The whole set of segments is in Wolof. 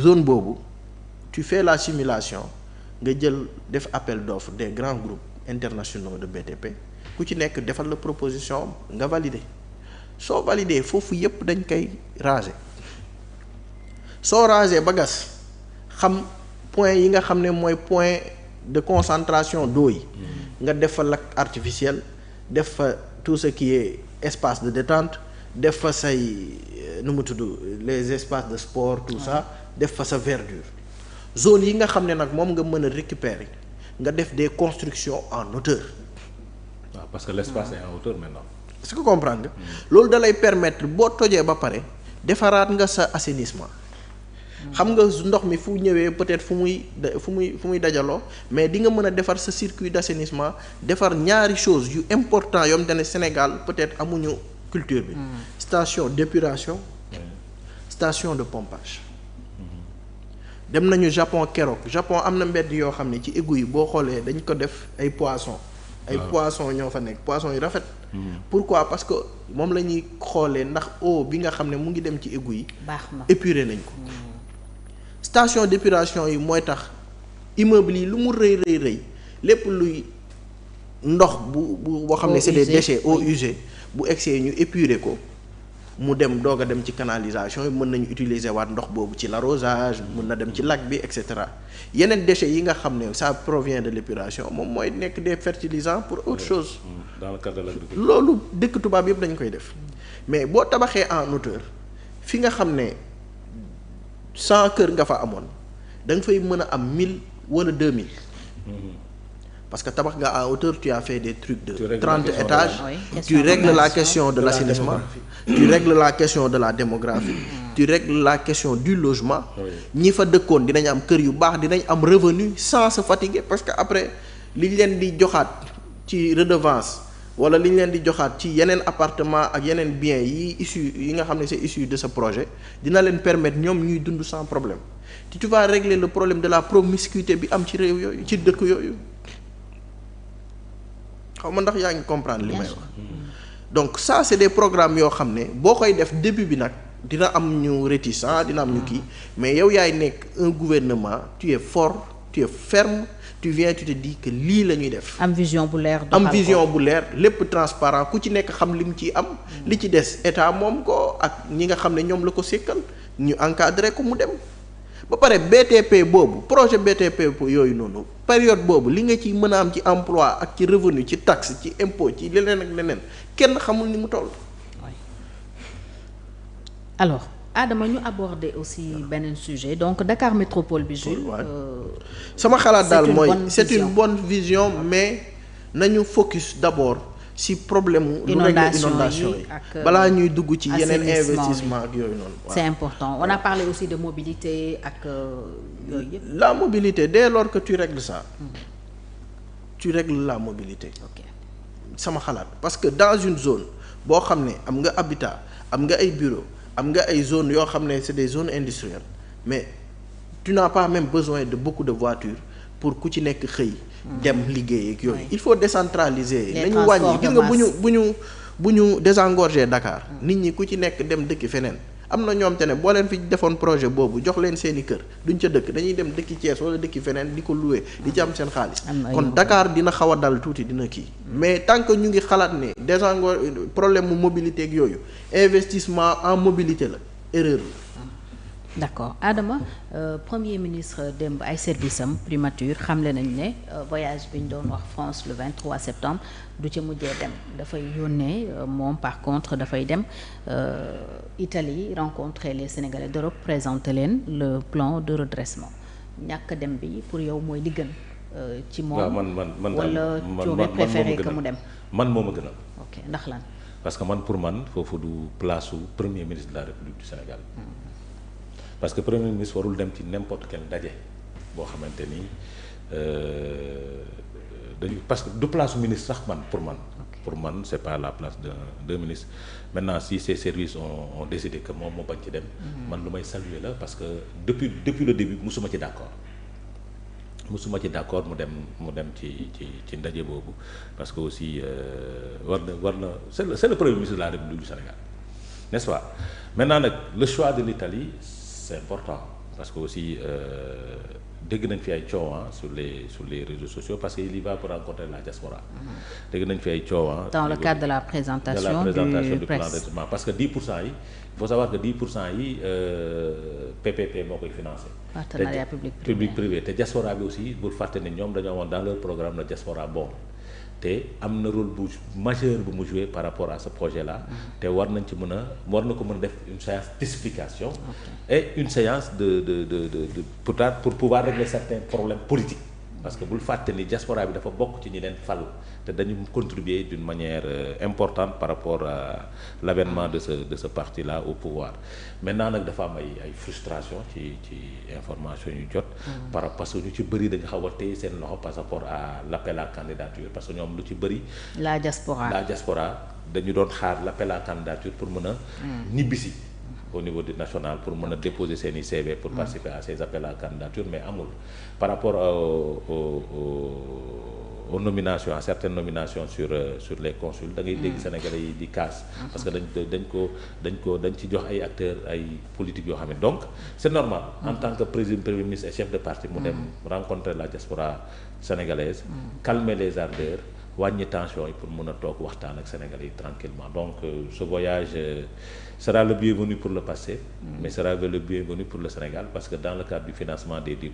zone boobu tu fais la simulation nga jël def appel d'offres des grands groupes internationaux de BTP ku ci nekk defal la proposition nga valider soo valider foofu yépp dañ koy raser soo raser ba gas xam point yi nga xam ne mooy point de concentration d'eau yi nga def fa lac artificiel def fa tout ce qui est espace de détente def fa say nu mu tudd les espaces de sport tout ça def fa sa verdure zone yi nga xam ne nag moom nga mën a récupérer nga def des constructions en hauteur. waaw parce que l'espace est en hauteur maintenant. est-ce que comprendre nga. loolu da lay permettre boo tojee ba pare defaraat nga sa assainissement. xam nga ndox mi fu ñëwee peut-être fu muy dajaloo mais di nga mën a defar sa circuit d'assainissement defar ñaari choses yu important yoom te ne Sénégal peut-être amuñu culture bi. station d'épuration. station de pompage. dem nañu Japon keroog Japon am na mbedd yoo xam ne ci égout yi boo xoolee dañ ko def ay poissons. ay poissons ñoo fa nekk poissons yu rafet. pourquoi parce que moom la ñuy xoolee ndax eau bi nga xam ne mu ngi dem ci égout yi. baax na épuré nañ ko. station d'épuration yi mooy tax immeuble yi lu mu rëy lépp luy ndox boo xam ne c'est des déchets eaux usées bu egsee ñu épurer ko mu dem doog a dem ci canalisation yi mën nañu utiliser waat ndox boobu ci l'arrosage mën na dem ci lac bi et cetera yeneen déchets yi nga xam ne ça provient de l'épuration moom mooy nekk des fertilisants pour autre chose. dans le cadre de l'agriculture. loolu dëkk tubaab yëpp dañ koy def mais boo tabaxee en hauteur fi nga xam ne 100 kër nga fa amoon da nga fay mën a am 1000 wala 2000. parce que tabax nga à hauteur tu as fait des trucs de 30 étages tu règles la question de l'assainissement tu règles la question de la démographie tu règles la question du logement ñi fa dëkkoon dinañ am kër yu baax dinañ am revenu sans se fatiguer parce que après liñ leen di joxaat ci redevance wala liñ leen di joxaat ci yeneen appartement ak yeneen biens yi nga xam ne c'est issu de ce projet dina leen permettre ñoom ñuy dund sans problème tu vas régler le problème de la promiscuité bi am ci réew yooyu ci dëkk yooyu xaw ma ndax yaa ngi comprendre li may wax donc ça c'est des programmes yoo xam ne boo koy def début bi nag dina am ñu réticent dina am ñu kii mais yow yaay nekk un gouvernement tu es fort tu es ferme tu viens tu te dis que lii la ñuy def. am vision bu leer. am vision bu leer lépp transparent ku ci nekk xam li mu ciy am. li ci des état moom ko ak ñi nga xam ne ñoom la ko sékkal ñu encadrer ko mu dem. ba pare BTP boobu projet BTP yooyu noonu période boobu li nga ci mën a am ci emploi ak ci revenu ci taxe ci impôt ci leneen ak leneen kenn xamul ni mu toll. alors Adama ñu aborder aussi beneen sujet donc Dakar Métropole bi Jules. sama xalaat daal mooy c'est une bonne vision mais nañu focus d'abord ci problème mu. inondation yi balaa ñuy dugg ci yeneen investissement ak yooyu noonu. c'est important on a parlé aussi de mobilité ak yooyu yëpp. la mobilité dès lors que tu règles ça. tu règles la mobilité. ok sama xalaat parce que dans une zone boo xam ne am nga habitat am nga ay bureau am nga ay zones yoo xam ne c'est des zones industrielles mais tu n'as pas même besoin de beaucoup de voitures pour ku ci nekk xëy. dem liggéey ak yooyu. il faut décentraliser. nañu wàññi gis nga bu ñu désengorger Dakar. nit ñi ku ci nekk dem dëkki feneen. am na ñoom te ne boo leen fi defoon projet boobu jox leen seeni kër duñ ca dëkk dañuy dem dëkki Thiès wala dëkki feneen di ko louer di ci am seen xaalis. kon Dakar dina xaw a dal tuuti dina kii. mais tant que ñu ngi xalaat ne problème mu mobilité ak yooyu investissement en mobilité la erreur la. d'accord Adama premier ministre démb ay service am primature xamle nañ ne voyage bi ñu doon wax France le 23 septembre du ca mujjee dem dafay yónnee moom par contre dafay dem Italie rencontrer les Sénégalais d'Europe présenter leen le plan de redressement ñàkk dem bi pour yow mooy li gën ci moom. man wala tu aurais préféré que mu dem. man moo ma gënal. ok ndax lan. parce que man pour man foofu du place su premier ministre de la République du Sénégal. parce que premier ministre warul dem ci n'importe quel ndaje boo xamante ni dañu parce que du place ministre sax man pour man c'est pas la place d'un ministre maintenant si ces services ont décidé que moom moo bañ ci dem. man lu may saluer la parce que depuis le début musuma ci d'accord mu dem ci ndaje boobu parce que aussi war na c'est le premier ministre de la République du Sénégal n'est-ce pas maintenant nag le choix de l'Italie c'est important parce que aussi dégg nañ fi ay coow sur les réseaux sociaux parce que il y va pour rencontrer la diaspora. dégg nañ fi ay coow dans le cadre de la présentation du plan d'endettement parce que 10% yi il faut savoir que 10% yi PPP moo koy financé. partenariat public privé te diaspora bi aussi bul fàtte ne ñoom dañoo amoon dans leur programme la diaspora bon. te am na rôle bu majeur bu mu joué par rapport à ce projet là te war na ko mën a def une séance d'explication et une séance de pour pouvoir régler certains problèmes politiques parce que bul fàtte ni diaspora bi dafa bokk ci ñi leen fal te dañu contribuer d'une manière importante par rapport à l'avènement de ce parti là au pouvoir maintenant nag dafa am ay frustration ci information yu jot parce que ñu ci bëri dañu xaw a téye seen loxo par rapport à l'appel à candidature parce que ñoom lu ci bëri la diaspora dañu doon xaar l'appel à candidature pour mën a ñibbisi au niveau du national pour mën a déposer seen i CV pour participer à ces appels à candidature mais amul par rapport aux nominations à certaines nominations sur les consuls da ngay dégg Sénégalais yi di casse parce que dañ ci jox ay acteurs ay politiques yoo xam ne donc c'est normal en tant que premier ministre et chef de parti mu dem rencontrer la diaspora sénégalaise calmer les ardeurs wàññi tension yi pour mën a toog waxtaan ak Sénégalais yi tranquillement donc ce voyage sera le bienvenu pour le passé mais sera le bienvenu pour le Sénégal parce que dans le cadre du financement des 10%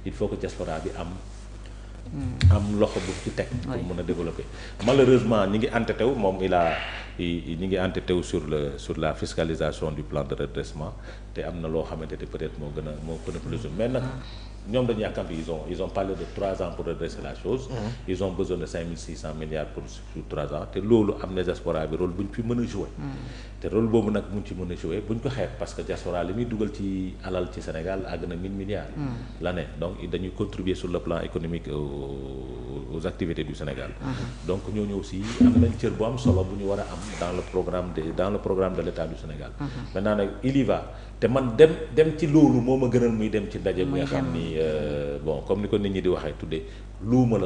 il faut que diaspora bi am loxo bu ci teg pour mën a développer malheureusement ñi ngi entêté wu moom ñi ngi entêté wu sur la fiscalisation du plan de redressement te am na loo xamante ne peut-être moo gën a plus mais nag ñoom dañu yàkkamti ils ont parlé de 3 ans pour redresser la chose ils ont besoin de 5600 milliards pour sur 3 ans te loolu am na diaspora bi rôle bu ñu fi mën a jouer te rôle boobu nag mu ci mën a jouer bu ñu ko xeeb parce que diaspora li muy dugal ci alal ci Sénégal àgg na 1000 milliards l'année donc dañuy contribuer sur le plan économique aux activités du Sénégal donc ñooñu aussi am nañ cër bu am solo bu ñu war a am dans le programme de l'État du Sénégal maintenant nag il y va te man dem ci loolu moo ma gënal muy dem ci ndaje bi nga xam ni bon comme ni ko nit ñi di waxee tuddee luuma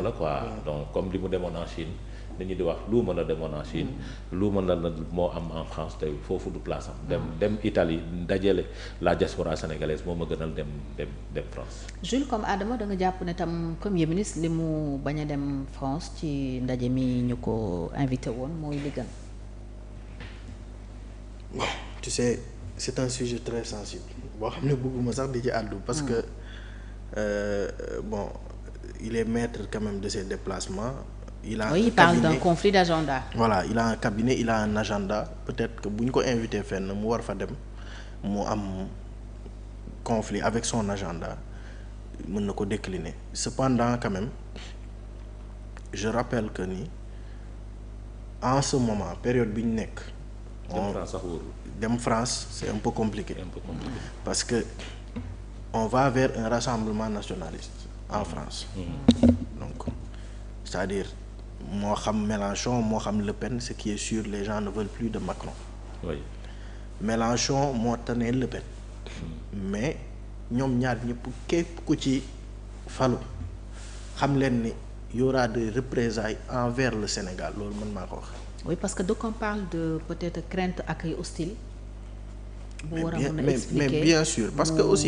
la quoi donc comme li mu demoon en Chine nit ñi di wax luuma la demoon en Chine luuma la moo am en France te foofu du place am dem Italie dajale la diaspora sénégalaise moo ma gënal dem France. Jules comme Adama da nga jàpp ne tam premier ministre li mu bañ a dem France ci ndaje mi ñu ko invité woon mooy li gën. Bon, tu sais c'est un sujet très sensible boo xam ne bëgguma sax di ci àddu parce que bon il est maître quand même de ses déplacements. Il parle d'un conflit d'agenda. Voilà, il a un cabinet, il a un agenda. Peut-être que bu ñu ko invité fenn mu war fa dem mu am conflit avec son agenda mën na ko décliner. Cependant quand même je rappelle que ni en ce moment période bi ñu nekk. dem France c'est un peu compliqué. Parce que on va vers un rassemblement nationaliste en France. Donc c'est-à-dire moo xam Mélenchon moo xam Le Pen ce qui est sûr les gens ne veulent plus de Macron. Oui. Mélenchon moo tane Le Pen. mais ñoom ñaar ñëpp képp ku ci falu xam leen ni y aura des représailles envers le Sénégal loolu mën maa ko wax. Oui, parce que d'aucuns parlent de peut-être crainte accueil hostile. bu war a mën a expliquer mais bien sûr parce que aussi